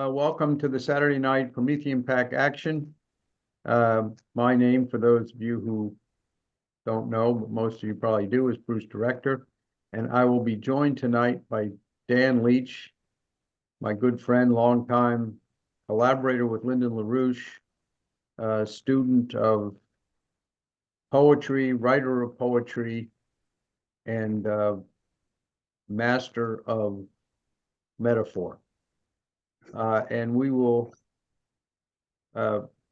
Welcome to the Saturday night Promethean Pack action. My name, for those of you who don't know, but most of you probably do, is Bruce Director. And I will be joined tonight by Dan Leach, my good friend, longtime collaborator with Lyndon LaRouche, student of poetry, writer of poetry, and master of metaphor. And we will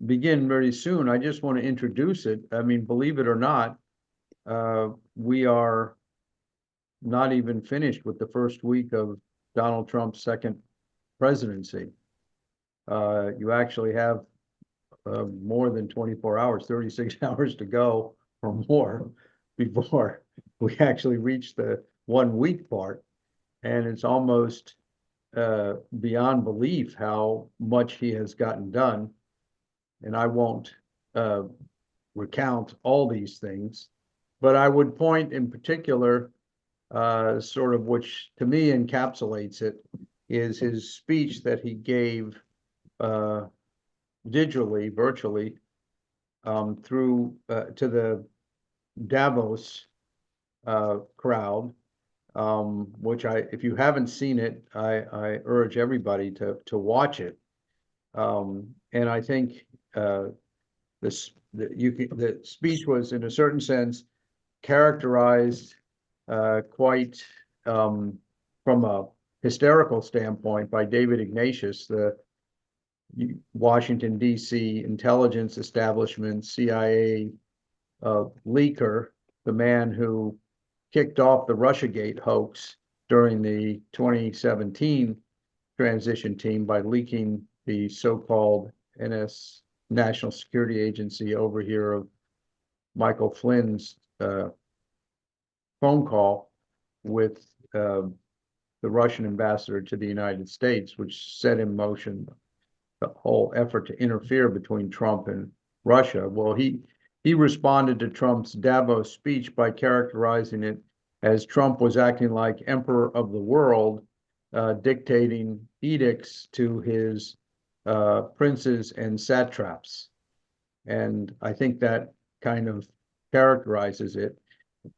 begin very soon. I just want to introduce it. I mean, believe it or not, we are not even finished with the first week of Donald Trump's second presidency. You actually have more than 24 hours, 36 hours to go or more before we actually reach the 1 week part. And it's almost beyond belief how much he has gotten done. And I won't recount all these things, but I would point in particular, sort of which to me encapsulates it, is his speech that he gave digitally, virtually, through to the Davos crowd, which if you haven't seen it, I urge everybody to watch it. And I think the speech was, in a certain sense, characterized quite from a hysterical standpoint by David Ignatius, the Washington, D.C. intelligence establishment, CIA leaker, the man who kicked off the Russiagate hoax during the 2017 transition team by leaking the so-called National Security Agency overhear of Michael Flynn's phone call with the Russian ambassador to the United States, which set in motion the whole effort to interfere between Trump and Russia. Well, he responded to Trump's Davos speech by characterizing it as Trump was acting like emperor of the world, dictating edicts to his princes and satraps. And I think that kind of characterizes it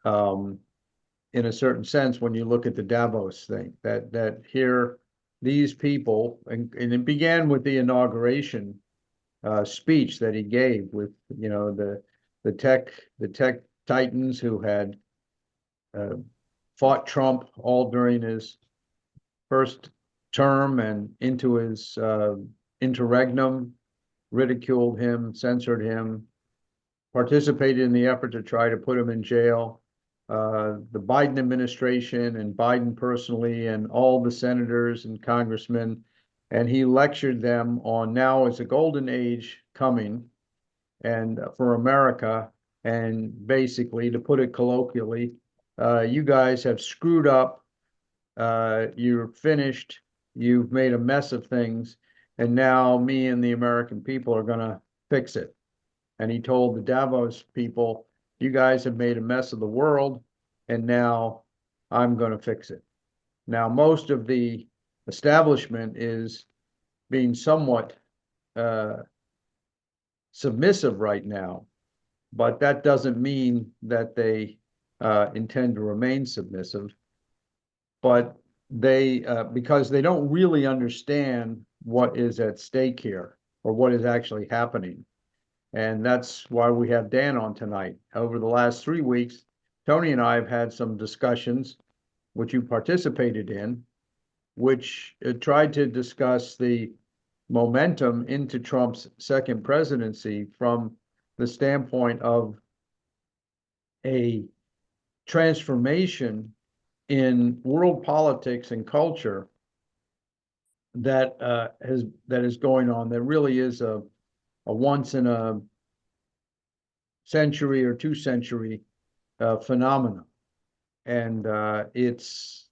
in a certain sense when you look at the Davos thing, that here these people, and it began with the inauguration speech that he gave with, you know, the tech titans who had fought Trump all during his first term and into his interregnum, ridiculed him, censored him, participated in the effort to try to put him in jail. The Biden administration and Biden personally and all the senators and congressmen, and he lectured them on now is a golden age coming and for America, and basically, to put it colloquially, you guys have screwed up, you're finished, you've made a mess of things, and now me and the American people are going to fix it. And he told the Davos people, you guys have made a mess of the world, and now I'm going to fix it. Now, most of the establishment is being somewhat submissive right now, but that doesn't mean that they intend to remain submissive. But they, because they don't really understand what is at stake here or what is actually happening. And that's why we have Dan on tonight. Over the last 3 weeks, Tony and I have had some discussions, which you participated in, which tried to discuss the momentum into Trump's second presidency from the standpoint of a transformation in world politics and culture that is going on. That really is a once in a century or 2 century phenomena. And it's,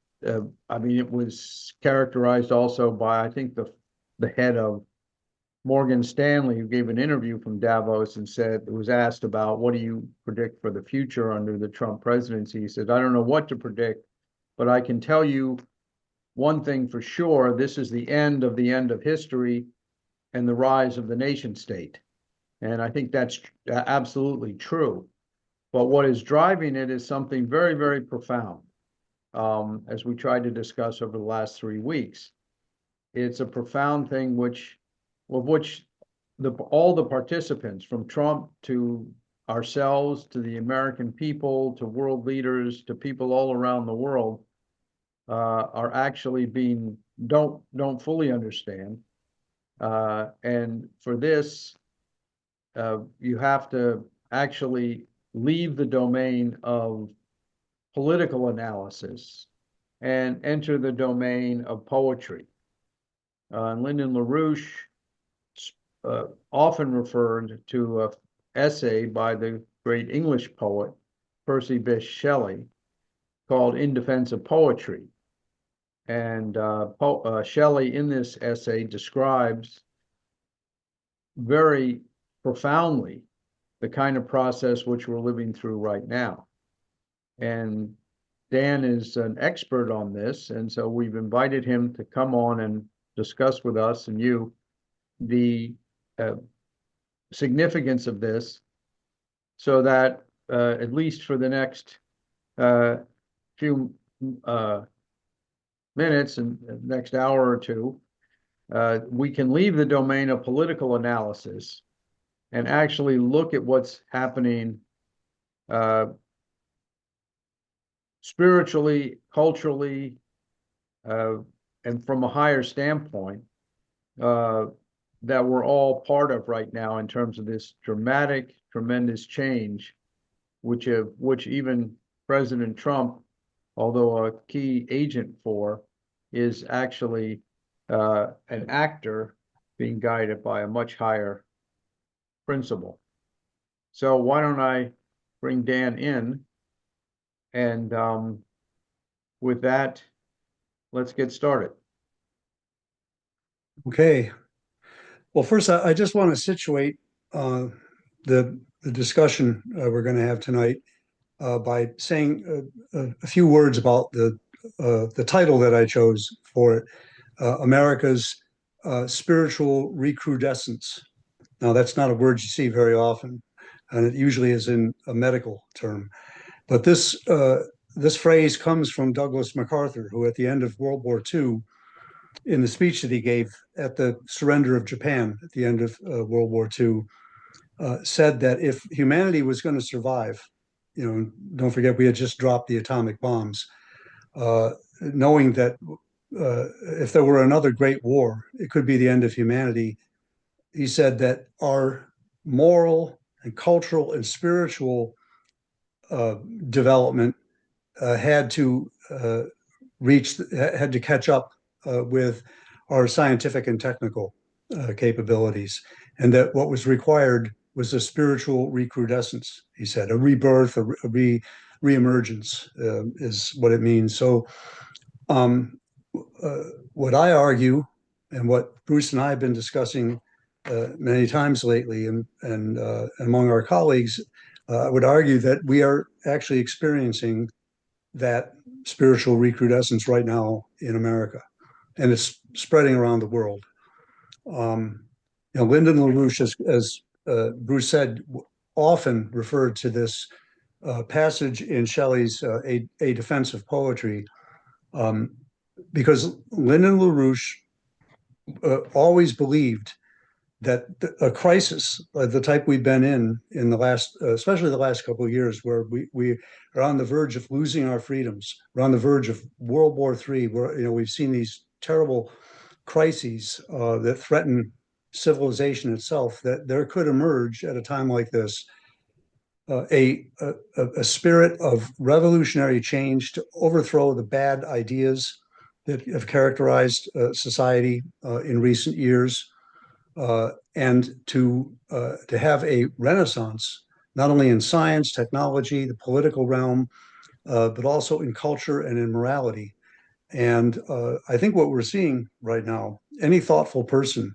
I mean, it was characterized also by, I think, the head of Morgan Stanley, who gave an interview from Davos and said, was asked about what do you predict for the future under the Trump presidency. He said, I don't know what to predict, but I can tell you one thing for sure, this is the end of history and the rise of the nation state. And I think that's absolutely true. But what is driving it is something very, very profound, as we tried to discuss over the last 3 weeks. It's a profound thing of which all the participants, from Trump to ourselves, to the American people, to world leaders, to people all around the world, are actually don't fully understand. And for this, you have to actually leave the domain of political analysis and enter the domain of poetry. Lyndon LaRouche often referred to an essay by the great English poet Percy Bysshe Shelley called In Defense of Poetry. And Shelley in this essay describes very profoundly the kind of process which we're living through right now. And Dan is an expert on this, and so we've invited him to come on and discuss with us and you the significance of this, so that at least for the next few minutes and next hour or two, we can leave the domain of political analysis and actually look at what's happening spiritually, culturally, and from a higher standpoint, that we're all part of right now in terms of this dramatic, tremendous change, which even President Trump, although a key agent for, is actually an actor being guided by a much higher principle. So why don't I bring Dan in, and with that, let's get started. Okay. Well, first, I just want to situate the discussion we're going to have tonight by saying a few words about the title that I chose for it, America's Spiritual Recrudescence. Now, that's not a word you see very often, and it usually is in a medical term. But this phrase comes from Douglas MacArthur, who at the end of World War II, in the speech that he gave at the surrender of Japan at the end of World War II, said that if humanity was going to survive, don't forget we had just dropped the atomic bombs, knowing that if there were another great war, it could be the end of humanity. He said that our moral and cultural and spiritual development had to catch up with our scientific and technical capabilities, and that what was required was a spiritual recrudescence. He said a rebirth, a reemergence is what it means. So what I argue, and what Bruce and I have been discussing many times lately, and among our colleagues, I would argue that we are actually experiencing that spiritual recrudescence right now in America, and it's spreading around the world. Lyndon LaRouche, as Bruce said, often referred to this passage in Shelley's A Defense of Poetry, because Lyndon LaRouche always believed that a crisis the type we've been in the last, especially the last couple of years, where we are on the verge of losing our freedoms, we're on the verge of World War III, where we've seen these terrible crises that threaten civilization itself, that there could emerge at a time like this a spirit of revolutionary change to overthrow the bad ideas that have characterized society in recent years, and to have a renaissance, not only in science, technology, the political realm, but also in culture and in morality. And I think what we're seeing right now, any thoughtful person,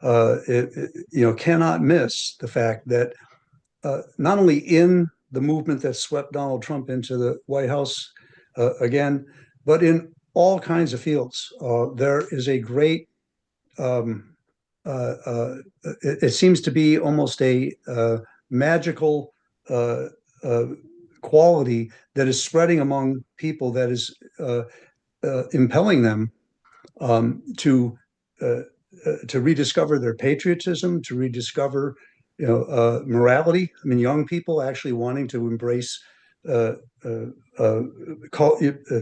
cannot miss the fact that not only in the movement that swept Donald Trump into the White House again, but in all kinds of fields. There is a great, um, it seems to be almost a magical uh, uh, quality that is spreading among people that is impelling them to rediscover their patriotism, to rediscover morality. I mean, young people actually wanting to embrace uh, uh, uh,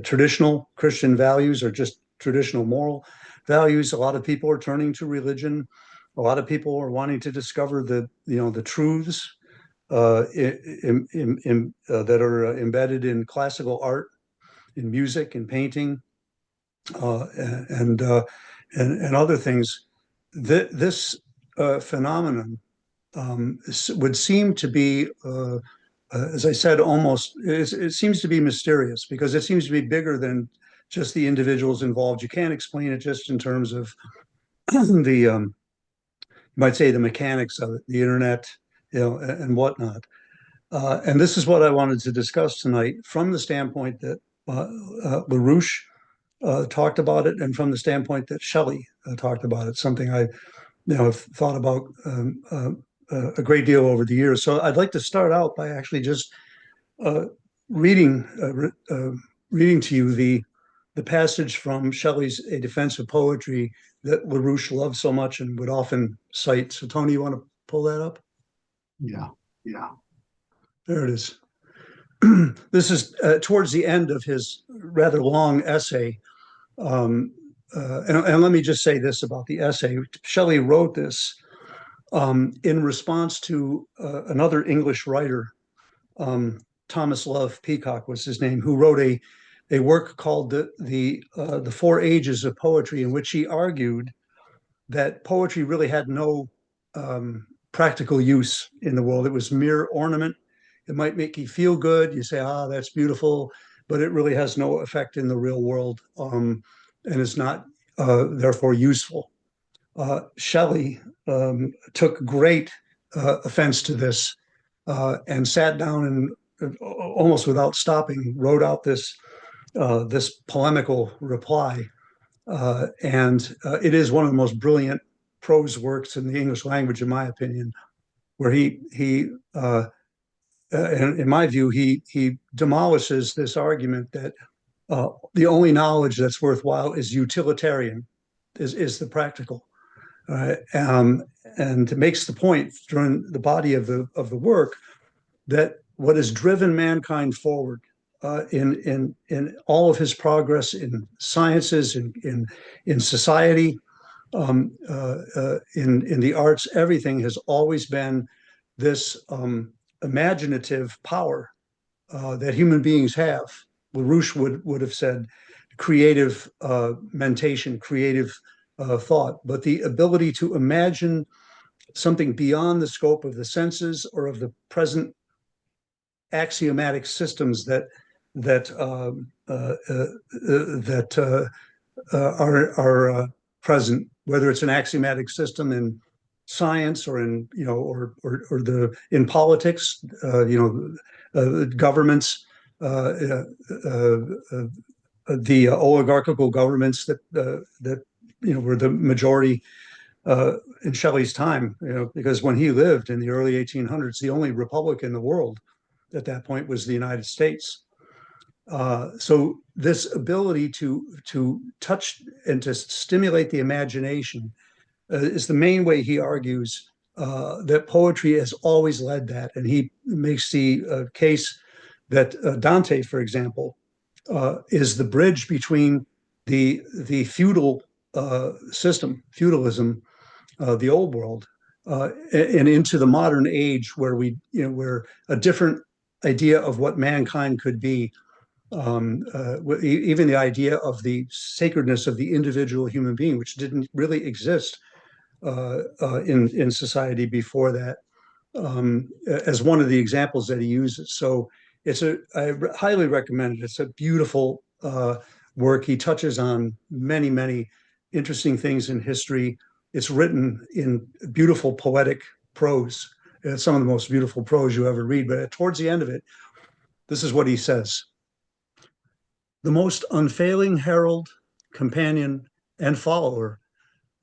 traditional Christian values or just traditional moral values. A lot of people are turning to religion. A lot of people are wanting to discover the truths that are embedded in classical art, in music, and painting, uh, and, uh, and other things. This phenomenon would seem to be, as I said, it seems to be mysterious because it seems to be bigger than just the individuals involved. You can't explain it just in terms of you might say, the mechanics of it, the internet, and whatnot. And this is what I wanted to discuss tonight from the standpoint that LaRouche talked about it, and from the standpoint that Shelley talked about it, something I have thought about a great deal over the years. So I'd like to start out by actually just uh, reading reading to you the passage from Shelley's A Defense of Poetry that LaRouche loved so much and would often cite. So Tony, you want to pull that up? Yeah. Yeah. There it is. This is towards the end of his rather long essay. And let me just say this about the essay. Shelley wrote this in response to another English writer, Thomas Love Peacock was his name, who wrote a work called the Four Ages of Poetry, in which he argued that poetry really had no practical use in the world. It was mere ornament. It might make you feel good. You say, "Ah, that's beautiful," but it really has no effect in the real world, and is not therefore useful. Shelley took great offense to this and sat down and almost without stopping wrote out this polemical reply. And it is one of the most brilliant prose works in the English language, in my opinion, where in my view, he demolishes this argument that the only knowledge that's worthwhile is utilitarian, is the practical, and makes the point during the body of the work that what has driven mankind forward in all of his progress in sciences, in society, in the arts, everything has always been this imaginative power that human beings have. LaRouche would have said creative mentation, creative thought, but the ability to imagine something beyond the scope of the senses or of the present axiomatic systems that are present, whether it's an axiomatic system in science or in politics, governments, the oligarchical governments that were the majority in Shelley's time, because when he lived in the early 1800s, the only republic in the world at that point was the United States. So this ability to touch and to stimulate the imagination is the main way he argues that poetry has always led that. And he makes the case that Dante, for example, is the bridge between the feudal system, feudalism, the old world, and into the modern age where a different idea of what mankind could be, even the idea of the sacredness of the individual human being, which didn't really exist in society before that, as one of the examples that he uses. So I highly recommend it. It's a beautiful work. He touches on many, many interesting things in history. It's written in beautiful poetic prose. It's some of the most beautiful prose you ever read. But towards the end of it, this is what he says. the most unfailing herald, companion, and follower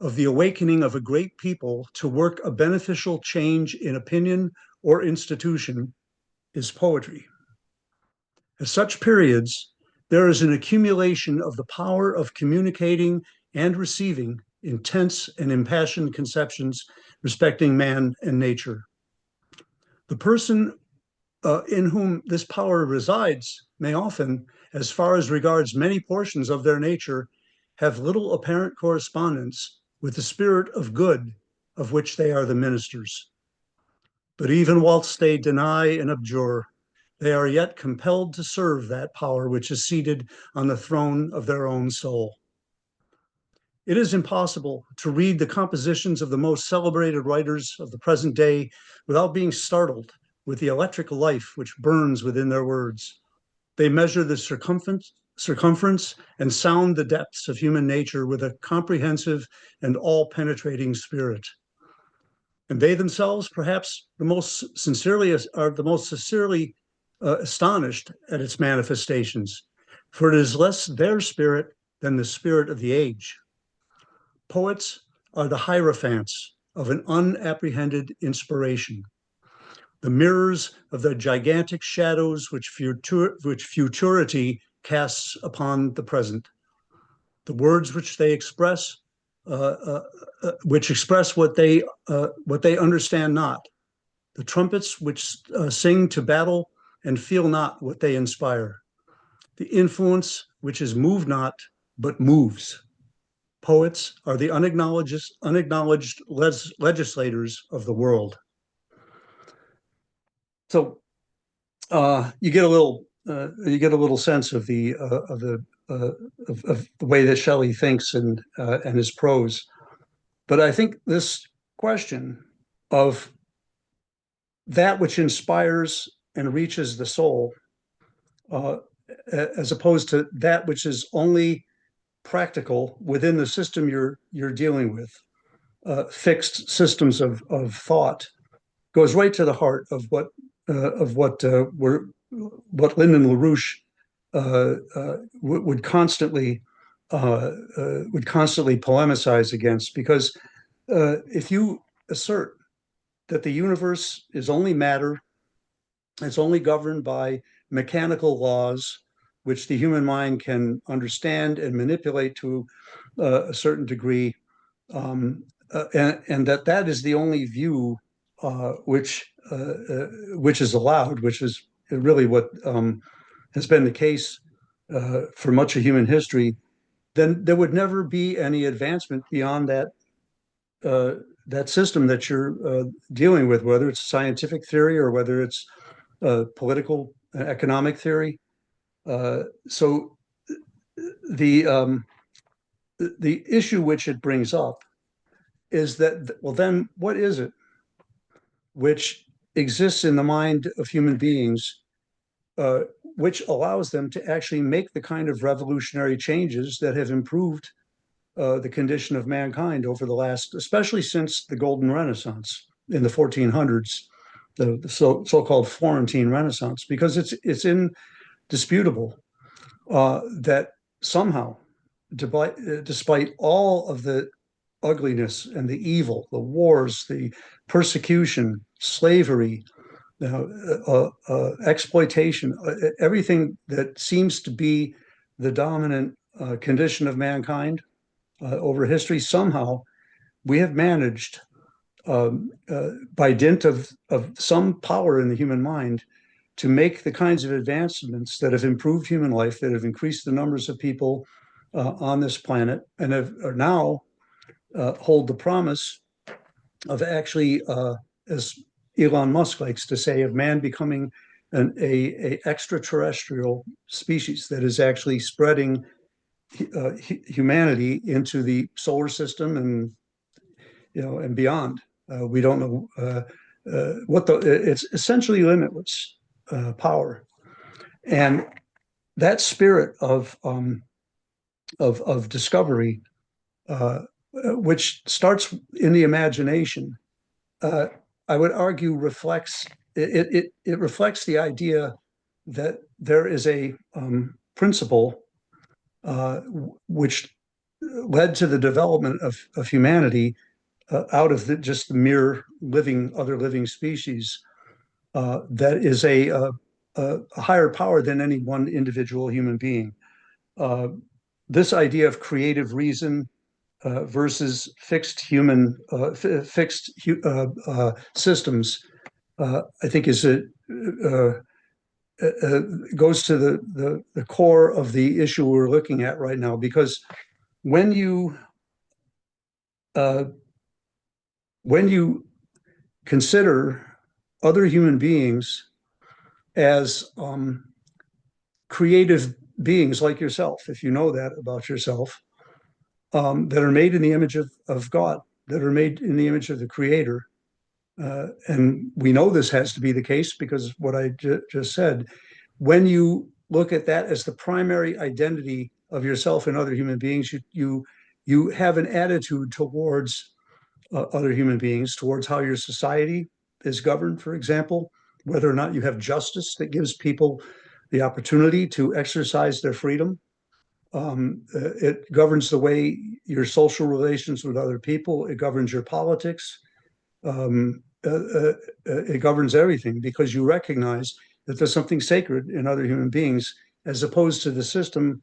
of the awakening of a great people to work a beneficial change in opinion or institution is poetry. At such periods, there is an accumulation of the power of communicating and receiving intense and impassioned conceptions respecting man and nature. The person in whom this power resides may often, as far as regards many portions of their nature, have little apparent correspondence with the spirit of good of which they are the ministers. But even whilst they deny and abjure, they are yet compelled to serve that power which is seated on the throne of their own soul. It is impossible to read the compositions of the most celebrated writers of the present day without being startled with the electric life which burns within their words. They measure the circumference and sound the depths of human nature with a comprehensive and all-penetrating spirit. And they themselves, perhaps, are the most sincerely astonished at its manifestations, for it is less their spirit than the spirit of the age. Poets are the hierophants of an unapprehended inspiration, the mirrors of the gigantic shadows which futurity casts upon the present. The words which they express, which express what they understand not. The trumpets which sing to battle and feel not what they inspire. The influence which is moved not, but moves. Poets are the unacknowledged legislators of the world. So you get a little sense of the way that Shelley thinks and his prose. But I think this question of that which inspires and reaches the soul, as opposed to that which is only practical within the system you're dealing with, fixed systems of thought, goes right to the heart of what Lyndon LaRouche would constantly polemicize against. Because if you assert that the universe is only matter, it's only governed by mechanical laws, which the human mind can understand and manipulate to a certain degree, and that is the only view which is allowed, which is really what has been the case for much of human history, then there would never be any advancement beyond that system that you're dealing with, whether it's scientific theory or whether it's political economic theory. So the issue which it brings up is that, well, then what is it which exists in the mind of human beings, which allows them to actually make the kind of revolutionary changes that have improved the condition of mankind over the last, especially since the Golden Renaissance in the 1400s, the so-called Florentine Renaissance, because it's indisputable that somehow, despite all of the ugliness and the evil, the wars, the persecution, slavery, exploitation, everything that seems to be the dominant condition of mankind over history, somehow we have managed, by dint of some power in the human mind, to make the kinds of advancements that have improved human life, that have increased the numbers of people on this planet, and are now hold the promise of actually, as Elon Musk likes to say, of man becoming a extraterrestrial species that is actually spreading humanity into the solar system and beyond. We don't know it's essentially limitless power, and that spirit of discovery, which starts in the imagination, I would argue reflects it reflects the idea that there is a principle which led to the development of humanity out of just the mere other living species. That is a higher power than any one individual human being. Uh, this idea of creative reason versus fixed systems, I think goes to the core of the issue we're looking at right now. Because when you uh, when you consider other human beings as creative beings like yourself, if you know that about yourself, that are made in the image of God, that are made in the image of the Creator. And we know this has to be the case because what I just said, when you look at that as the primary identity of yourself and other human beings, you have an attitude towards other human beings, towards how your society is governed, for example, whether or not you have justice that gives people the opportunity to exercise their freedom. It governs the way your social relations with other people. It governs your politics. It governs everything because you recognize that there's something sacred in other human beings, as opposed to the system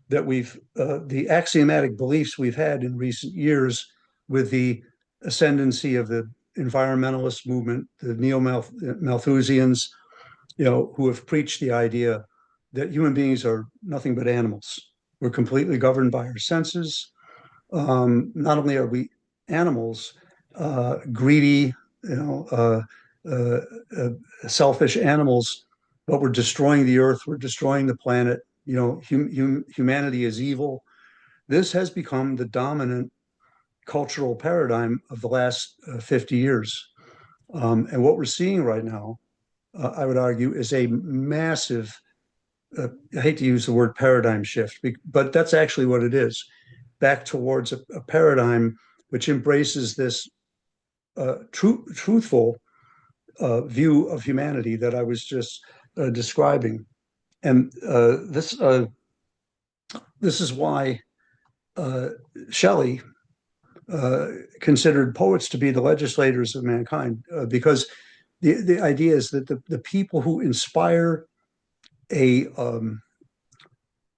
that the axiomatic beliefs we've had in recent years with the ascendancy of the environmentalist movement, the neo-Malthusians, who have preached the idea that human beings are nothing but animals. We're completely governed by our senses. Not only are we animals, greedy, uh, uh, selfish animals, but we're destroying the earth, we're destroying the planet. Humanity is evil. This has become the dominant cultural paradigm of the last 50 years. And what we're seeing right now, I would argue, is a massive, I hate to use the word paradigm shift, but that's actually what it is, back towards a paradigm which embraces this truthful view of humanity that I was just describing. And this is why uh, Shelley considered poets to be the legislators of mankind, because the idea is that the people who inspire a, um,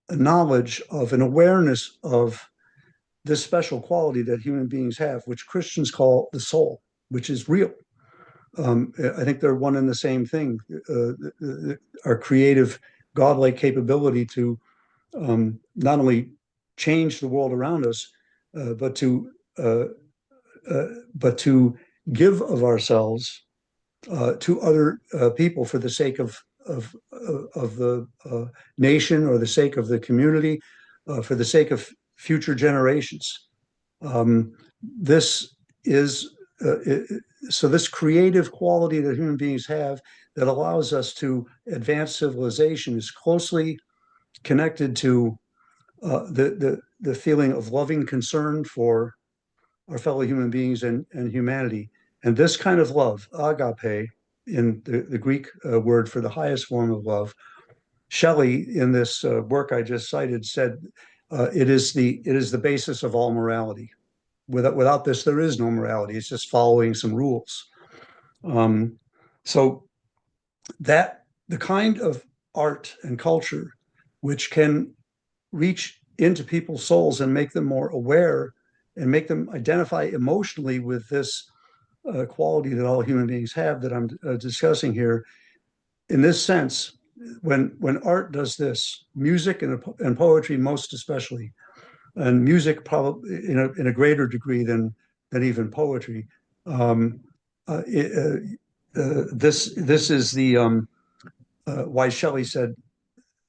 a knowledge of an awareness of this special quality that human beings have, which Christians call the soul, which is real. I think they're one and the same thing. Our creative, godlike capability to not only change the world around us, uh, but to uh, but to give of ourselves to other people for the sake of the nation or the sake of the community, for the sake of future generations. This is so this creative quality that human beings have that allows us to advance civilization is closely connected to the feeling of loving concern for our fellow human beings and humanity. And this kind of love, agape, in the Greek word for the highest form of love, Shelley, in this work I just cited, said it is the basis of all morality. Without this, there is no morality. It's just following some rules. Um, so that the kind of art and culture which can reach into people's souls and make them more aware and make them identify emotionally with this quality that all human beings have that I'm discussing here. In this sense, when art does this, music and poetry most especially, and music probably in a greater degree than even poetry. Um, this is the why Shelley said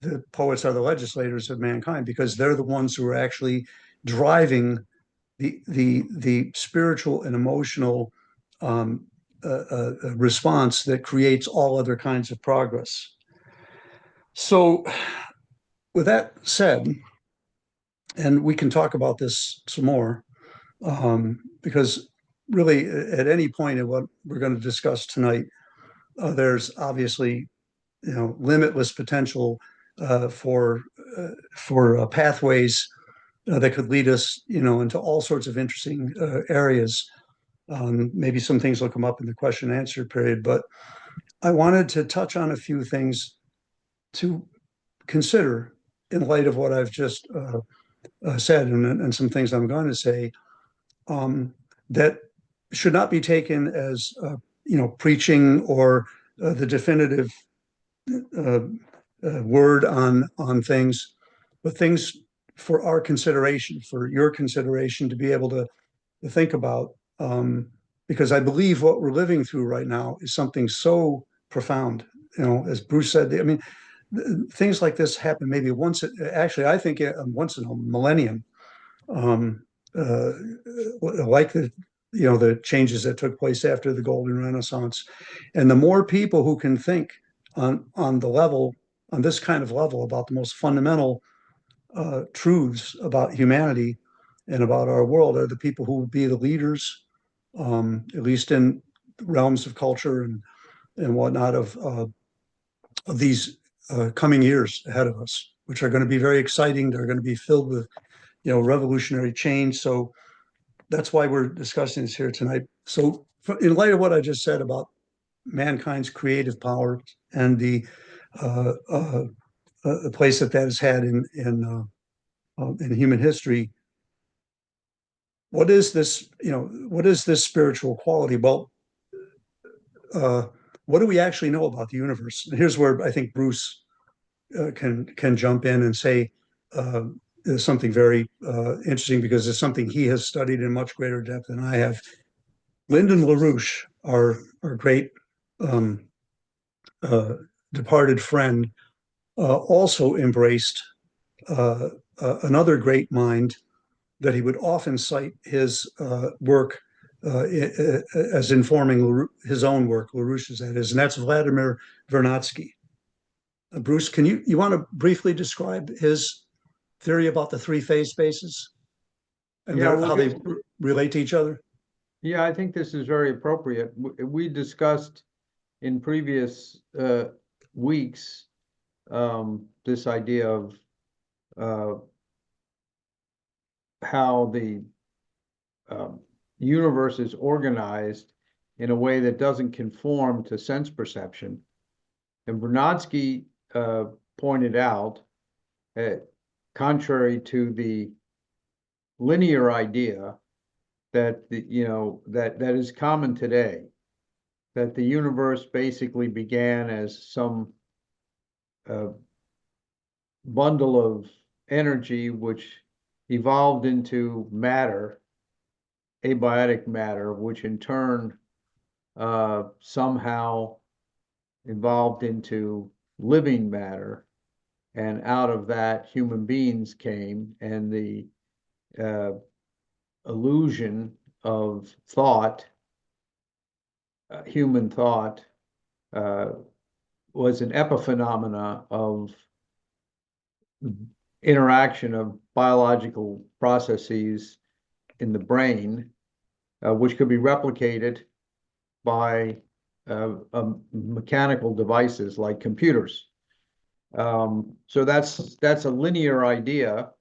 the poets are the legislators of mankind, because they're the ones who are actually driving the spiritual and emotional response that creates all other kinds of progress. So, with that said, and we can talk about this some more, because really, at any point in what we're going to discuss tonight, there's obviously limitless potential for for pathways that could lead us, into all sorts of interesting areas. Maybe some things will come up in the question and answer period, but I wanted to touch on a few things to consider in light of what I've just said, and some things I'm going to say, that should not be taken as preaching or the definitive uh, word on things, but things for our consideration, for your consideration, to be able to think about. Because I believe what we're living through right now is something so profound. As Bruce said, I mean, things like this happen maybe once. Actually, I think once in a millennium. Um, uh, like the changes that took place after the Golden Renaissance, and the more people who can think on the level, on this kind of level, about the most fundamental truths about humanity and about our world, are the people who will be the leaders, at least in realms of culture and whatnot, of these coming years ahead of us, which are going to be very exciting. They're going to be filled with revolutionary change. So that's why we're discussing this here tonight. So in light of what I just said about mankind's creative power and the place that has had in human history, what is this? What is this spiritual quality? Well, uh, what do we actually know about the universe? And here's where I think Bruce can jump in and say uh, something very interesting, because it's something he has studied in much greater depth than I have. Lyndon LaRouche, our great um, uh, departed friend, also embraced another great mind that he would often cite his work as informing his own work, LaRouche's that is, and that's Vladimir Vernadsky. Bruce, you want to briefly describe his theory about the three phase spaces and Yeah, well, how they relate to each other? yeah, I think this is very appropriate. We discussed in previous weeks this idea of uh, how the um, universe is organized in a way that doesn't conform to sense perception. And Bernadsky pointed out, uh, contrary to the linear idea that that is common today, that the universe basically began as some uh, bundle of energy which evolved into matter, abiotic matter, which in turn somehow evolved into living matter, and out of that human beings came, and the uh, illusion of thought, human thought, uh, was an epiphenomena of interaction of biological processes in the brain, which could be replicated by mechanical devices like computers. So that's a linear idea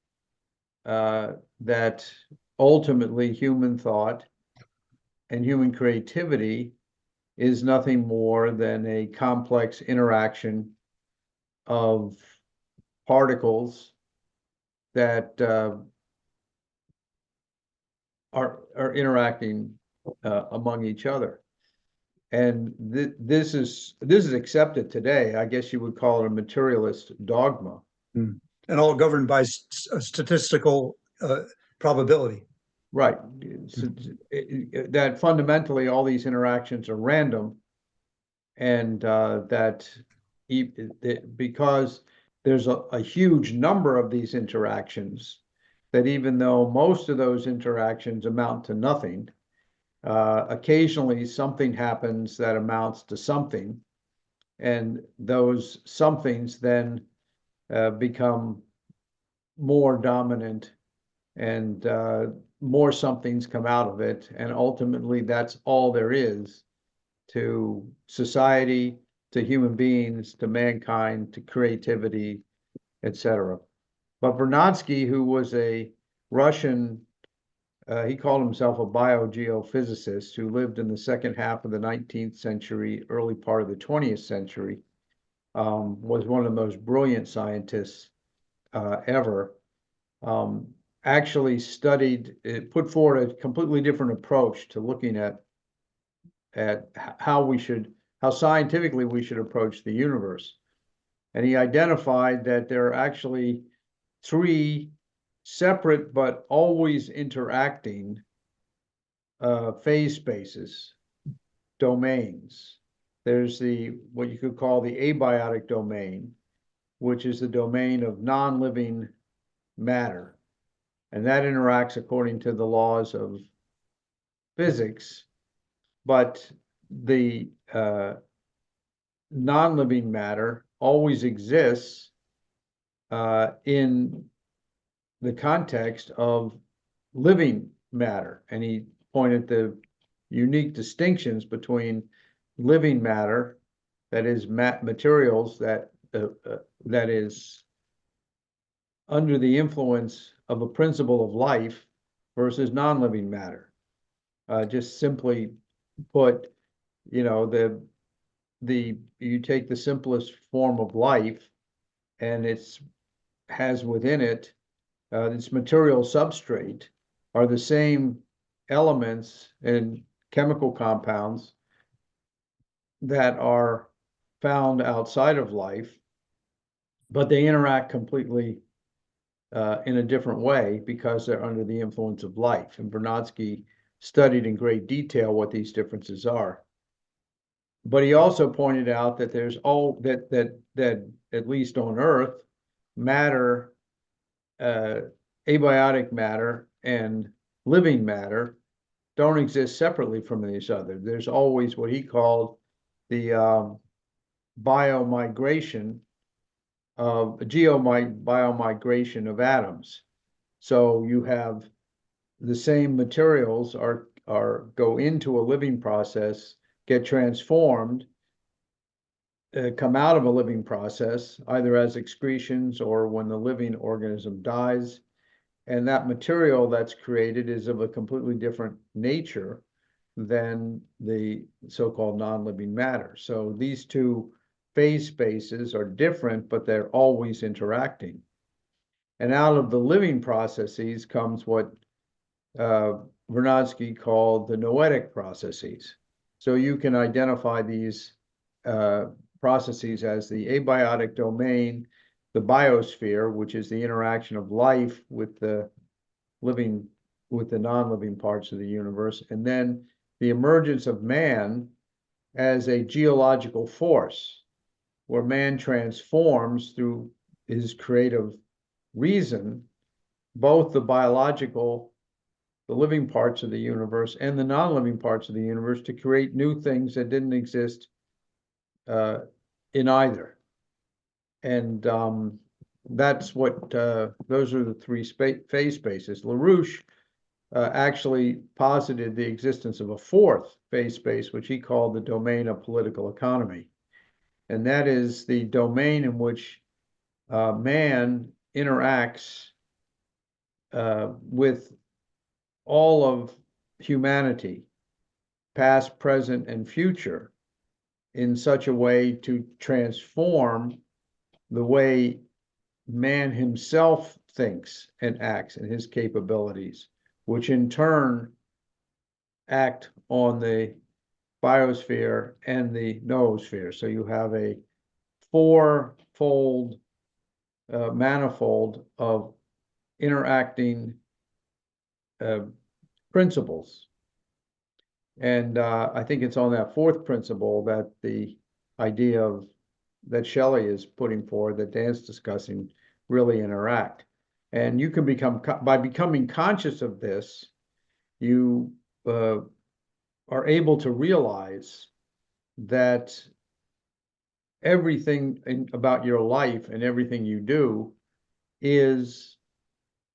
that ultimately human thought and human creativity is nothing more than a complex interaction of particles that are interacting among each other. And this is accepted today. I guess you would call it a materialist dogma. Hmm. And all governed by statistical probability. Right. So that fundamentally all these interactions are random, and that because there's a huge number of these interactions, that even though most of those interactions amount to nothing, occasionally something happens that amounts to something, and those somethings then become more dominant, and more somethings come out of it, and ultimately that's all there is to society, to human beings, to mankind, to creativity, etc. But Vernadsky, who was a Russian, he called himself a biogeophysicist who lived in the second half of the 19th century, early part of the 20th century, was one of the most brilliant scientists ever. Actually studied, it put forward a completely different approach to looking at how scientifically we should approach the universe. And he identified that there are actually three separate but always interacting phase spaces, domains. There's what you could call the abiotic domain, which is the domain of non-living matter. And that interacts according to the laws of physics, but the non-living matter always exists in the context of living matter. And he pointed the unique distinctions between living matter, that is materials that is under the influence of a principle of life, versus non-living matter. Just simply put, you know, you take the simplest form of life, and has within it its material substrate are the same elements and chemical compounds that are found outside of life, but they interact completely in a different way because they're under the influence of life. And Vernadsky studied in great detail what these differences are. But he also pointed out that there's that at least on Earth, matter, abiotic matter and living matter don't exist separately from each other. There's always what he called the biomigration of biomigration of atoms. So you have the same materials go into a living process, get transformed, come out of a living process, either as excretions or when the living organism dies. And that material that's created is of a completely different nature than the so-called non-living matter. So these two phase spaces are different, but they're always interacting. And out of the living processes comes what Vernadsky called the noetic processes. So you can identify these processes as the abiotic domain, the biosphere, which is the interaction of life with the non-living parts of the universe, and then the emergence of man as a geological force, where man transforms through his creative reason, both the living parts of the universe and the non-living parts of the universe, to create new things that didn't exist in either. And that's what those are the three phase spaces. LaRouche actually posited the existence of a fourth phase space, which he called the domain of political economy. And that is the domain in which man interacts with all of humanity, past, present, and future, in such a way to transform the way man himself thinks and acts and his capabilities, which in turn act on the biosphere and the noosphere. So you have a fourfold manifold of interacting principles. And I think it's on that fourth principle that the idea that Shelley is putting forward, that Dan's discussing, really interact. And you can by becoming conscious of this, you are able to realize that everything about your life and everything you do is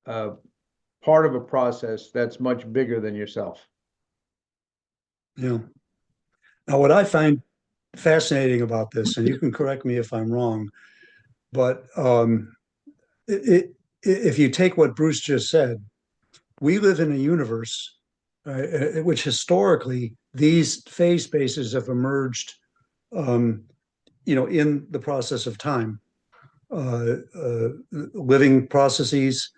part of a process that's much bigger than yourself. Yeah. Now, what I find fascinating about this, and you can correct me if I'm wrong, but if you take what Bruce just said, we live in a universe which historically these phase spaces have emerged, um, in the process of time. Living processes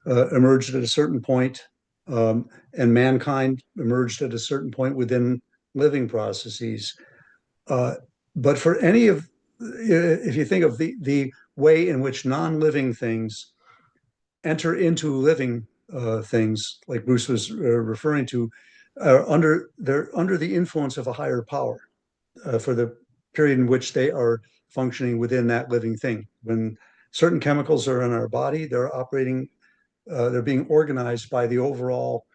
emerged at a certain point, and mankind emerged at a certain point within living processes. Uh, but for any of, if you think of the way in which non-living things enter into living things, like Bruce was referring to, they're under the influence of a higher power for the period in which they are functioning within that living thing. When certain chemicals are in our body, they're being organized by the overall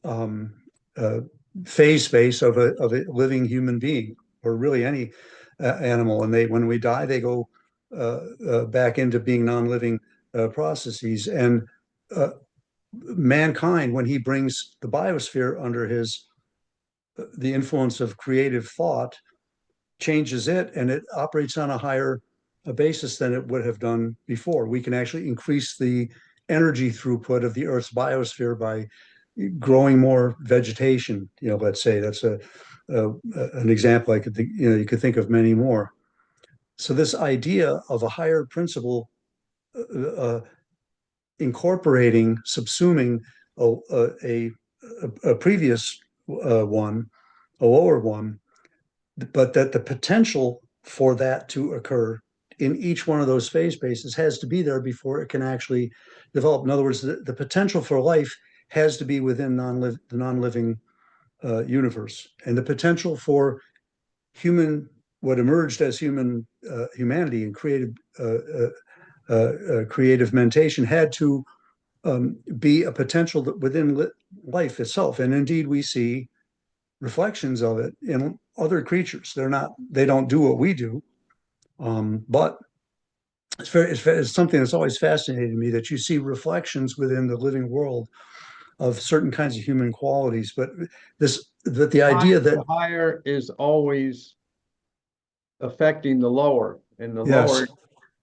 um, uh, phase space of a living human being, or really any animal. And when we die, they go back into being non-living processes. And uh, mankind, when he brings the biosphere under the influence of creative thought, changes it, and it operates on a higher basis than it would have done before. We can actually increase the energy throughput of the Earth's biosphere by growing more vegetation. Let's say that's an example. I could think, you could think of many more. So this idea of a higher principle uh, incorporating, subsuming a, a, a previous one, a lower one, but that the potential for that to occur in each one of those phase spaces has to be there before it can actually develop. In other words, the potential for life has to be within the non-living universe, and the potential for what emerged as humanity and creative mentation had to be a potential within life itself. And indeed, we see reflections of it in other creatures. They don't do what we do, but it's something that's always fascinated me, that you see reflections within the living world of certain kinds of human qualities. But the idea that The higher is always affecting the lower, and the yes, lower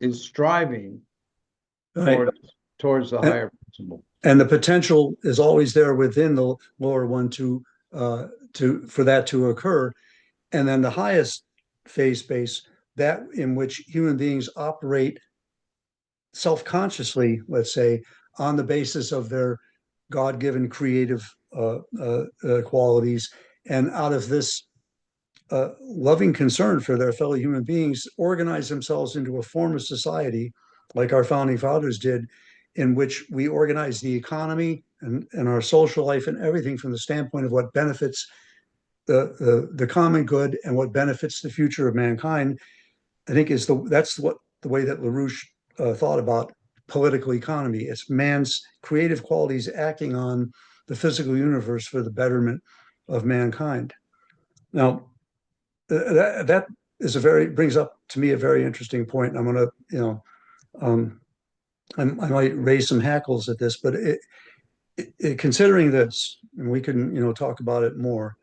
is striving right, towards towards the and, higher principle. and the potential is always there within the lower one for that to occur. And then the highest phase space, that in which human beings operate self-consciously, let's say, on the basis of their God-given creative qualities, and out of this loving concern for their fellow human beings, organize themselves into a form of society, like our founding fathers did, in which we organize the economy and our social life and everything from the standpoint of what benefits the common good and what benefits the future of mankind. I think that's what the way that LaRouche thought about political economy. It's man's creative qualities acting on the physical universe for the betterment of mankind. Now, that brings up to me a very interesting point. I'm going to, um, I might raise some hackles at this, but considering this, and we can, talk about it more.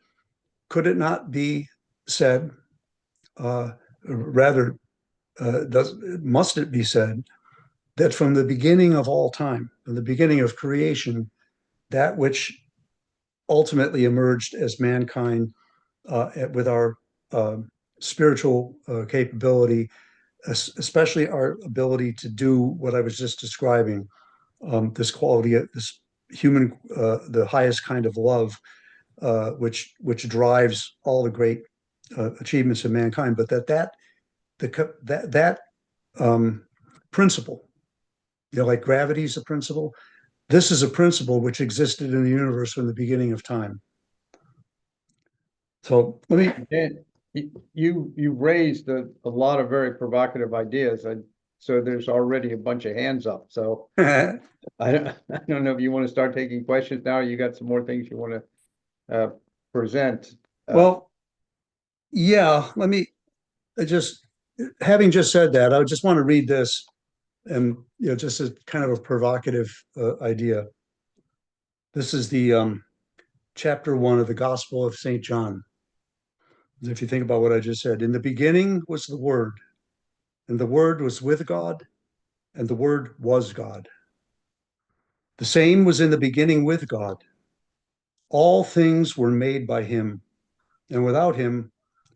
Could it not be said, rather, must it be said, that from the beginning of all time, from the beginning of creation, that which ultimately emerged as mankind with our uh, spiritual capability, especially our ability to do what I was just describing, this quality, this human, the highest kind of love, which drives all the great achievements of mankind, but that um, principle, like gravity is a principle. This is a principle which existed in the universe from the beginning of time. So let me, And you raised a lot of very provocative ideas, and so there's already a bunch of hands up. So I don't know if you want to start taking questions now. Or you got some more things you want to present. well, yeah, let me just, having just said that, I just want to read this, and just as kind of a provocative idea. This is the chapter 1 of the Gospel of St. John. If you think about what I just said, in the beginning was the Word, and the Word was with God, and the Word was God. The same was in the beginning with God. All things were made by him, and without him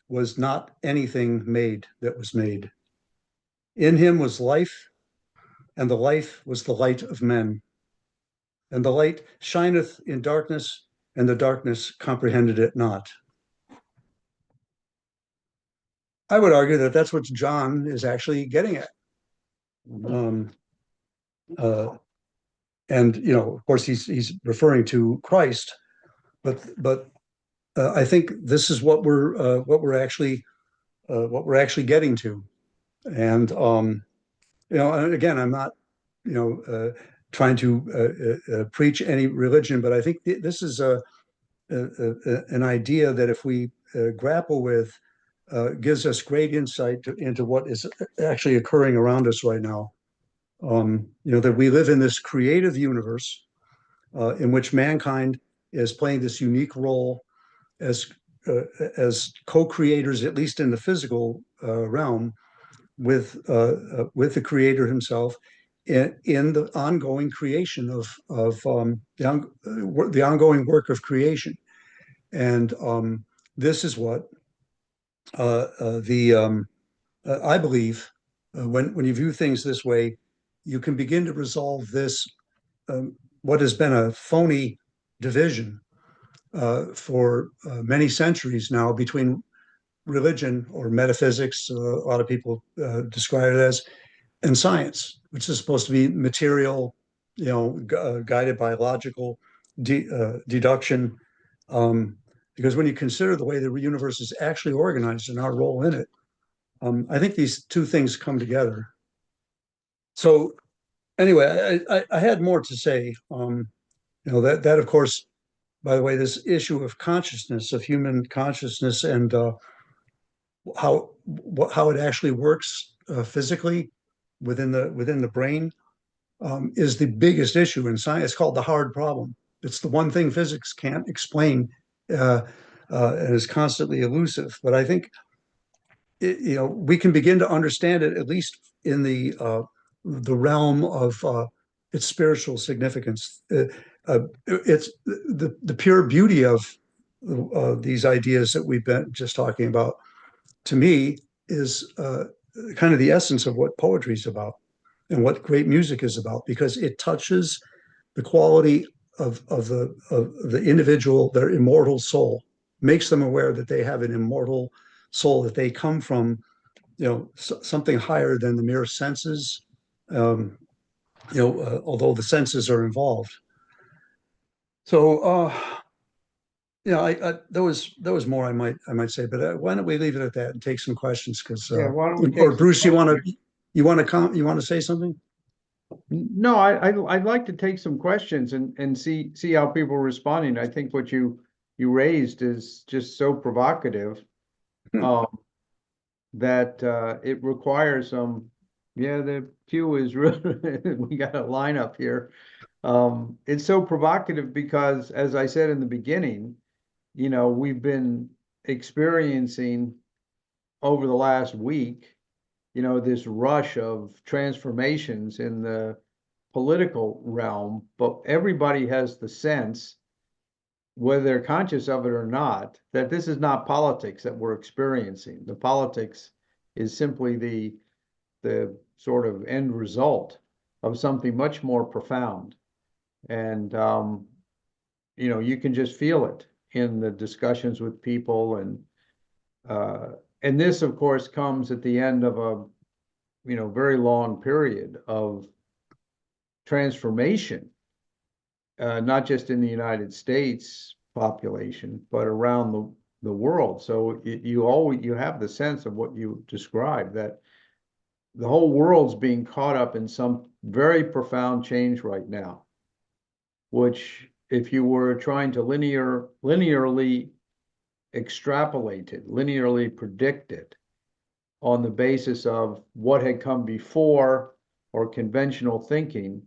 was not anything made that was made. In him was life, and the life was the light of men. And the light shineth in darkness, and the darkness comprehended it not. I would argue that that's what John is actually getting at. Mhm. Um, uh, and of course, he's referring to Christ, but I think this is what we're actually getting to. And and again, I'm not trying to preach any religion, but I think this is an idea that if we grapple with, gives us great insight into what is actually occurring around us right now. That we live in this creative universe in which mankind is playing this unique role as uh, as co-creators, at least in the physical realm, with the Creator Himself in the ongoing creation the ongoing work of creation. And this is what the I believe when you view things this way, you can begin to resolve this what has been a phony division for many centuries now between religion or metaphysics. A lot of people describe it as, and science, which is supposed to be material, guided by logical deduction. Um, because when you consider the way the universe is actually organized and our role in it, I think these two things come together. So anyway, I had more to say. That of course, by the way, this issue of consciousness, of human consciousness, and how how it actually works physically within the brain is the biggest issue in science. It's called the hard problem. It's the one thing physics can't explain, uh, and is constantly elusive. But I think we can begin to understand it, at least in the realm of its spiritual significance. It's the pure beauty of these ideas that we've been just talking about. To me, is kind of the essence of what poetry is about and what great music is about, because it touches the quality of the individual, their immortal soul, makes them aware that they have an immortal soul, that they come from something higher than the mere senses. Um, Although the senses are involved. So there was more I might say, but why don't we leave it at that and take some questions? Because Yeah, why don't we take or some Bruce, questions? you want to say something? No, I'd like to take some questions and see how people are responding. I think what you raised is just so provocative um, that it requires some. Yeah, the queue is really we got a lineup here. It's so provocative because, as I said in the beginning, we've been experiencing over the last week, this rush of transformations in the political realm, but everybody has the sense, whether they're conscious of it or not, that this is not politics that we're experiencing. The politics is simply the sort of end result of something much more profound. And you can just feel it in the discussions with people, uh, and this, of course, comes at the end of a very long period of transformation, not just in the United States population, but around the world. So you have the sense of what you described, that the whole world's being caught up in some very profound change right now, which if you were trying to linearly extrapolate it, linearly predict it on the basis of what had come before or conventional thinking,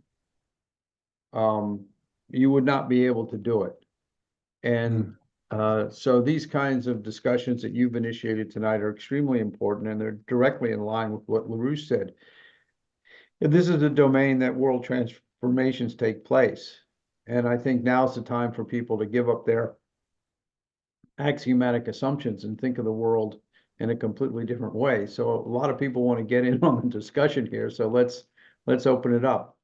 um, you would not be able to do it. And Mm. so these kinds of discussions that you've initiated tonight are extremely important, and they're directly in line with what LaRouche said. And this is a domain that world transformations take place. And I think now's the time for people to give up their axiomatic assumptions and think of the world in a completely different way. So a lot of people want to get in on the discussion here. So let's open it up.